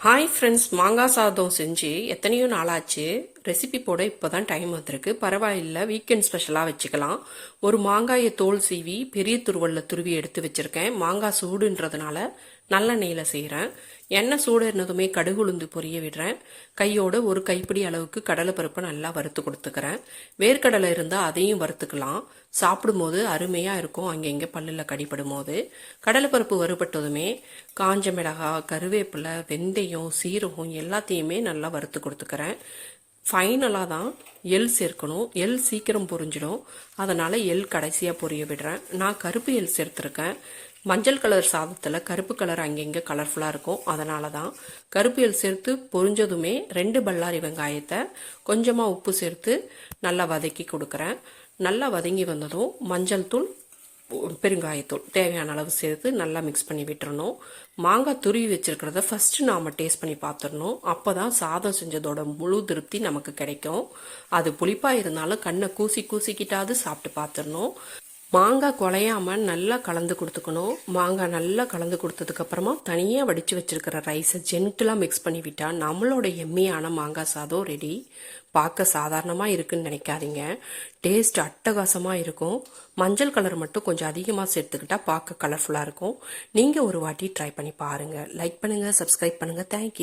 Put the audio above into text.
Hi friends, மாங்காய் சாதம் செஞ்சு எத்தனையோ நாளாச்சு. ரெசிபி போட இப்போ தான் டைம் வந்திருக்கு. பரவாயில்ல, வீக்கெண்ட் ஸ்பெஷலாக வச்சுக்கலாம். ஒரு மாங்காயை தோல் சீவி பெரிய துருவலில் துருவி எடுத்து வச்சுருக்கேன். மாங்காய் சூடுன்றதுனால நல்லெண்ணெயில் செய்கிறேன். எண்ணெய் சூடு இருந்ததுமே கடுகு உளுந்து பொரிய விடுறேன். கையோட ஒரு கைப்பிடி அளவுக்கு கடலைப்பருப்பை நல்லா வறுத்து கொடுத்துக்கிறேன். வேர்க்கடலை இருந்தால் அதையும் வறுத்துக்கலாம். சாப்பிடும்போது அருமையாக இருக்கும், அங்கங்கே பல்லில் கடிப்படும் போது. கடலைப்பருப்பு வறுபட்டதுமே காஞ்ச மிளகாய், கருவேப்பிலை, வெந்தயம், சீரகம் எல்லாத்தையுமே நல்லா வறுத்து கொடுத்துக்கிறேன். ஃபைனலாக தான் எள் சேர்க்கணும். எள் சீக்கிரம் பொரிஞ்சிடும், அதனால் எள் கடைசியாக பொரிய விடுறேன். நான் கருப்பு எள் சேர்த்துருக்கேன். மஞ்சள் கலர் சாதத்தில் கருப்பு கலர் அங்கங்கே கலர்ஃபுல்லாக இருக்கும், அதனால தான் கருப்பு எள் சேர்த்து பொரிஞ்சதுமே 2 பல்லாரி வெங்காயத்தை கொஞ்சமாக உப்பு சேர்த்து நல்லா வதக்கி கொடுக்குறேன். நல்லா வதங்கி வந்ததும் மஞ்சள் தூள், பெருங்காயத்தூள் தேவையான அளவு சேர்த்து நல்லா மிக்ஸ் பண்ணி விட்டுறணும். மாங்காய் துருவி வச்சிருக்கிறத ஃபஸ்ட்டு நாம் டேஸ்ட் பண்ணி பார்த்துடணும். அப்போ தான் சாதம் செஞ்சதோட முழு திருப்தி நமக்கு கிடைக்கும். அது புளிப்பாக இருந்தாலும் கண்ணை கூசிக்கிட்டாவது சாப்பிட்டு பார்த்துடணும். மாங்காய் குழையாமல் நல்லா கலந்து கொடுத்துக்கணும். மாங்காய் நல்லா கலந்து கொடுத்ததுக்கப்புறமா தனியாக வடித்து வச்சுருக்கிற ரைஸை ஜென்டிலாக மிக்ஸ் பண்ணி விட்டால் நம்மளோட எம்மியான மாங்காய் சாதம் ரெடி. பார்க்க சாதாரணமாக இருக்குன்னு நினைக்காதீங்க, டேஸ்ட் அட்டகாசமாக இருக்கும். மஞ்சள் கலர் மட்டும் கொஞ்சம் அதிகமாக சேர்த்துக்கிட்டால் பார்க்க கலர்ஃபுல்லாக இருக்கும். நீங்கள் ஒரு வாட்டி ட்ரை பண்ணி பாருங்கள். லைக் பண்ணுங்கள், சப்ஸ்கிரைப் பண்ணுங்கள். தேங்க்யூ.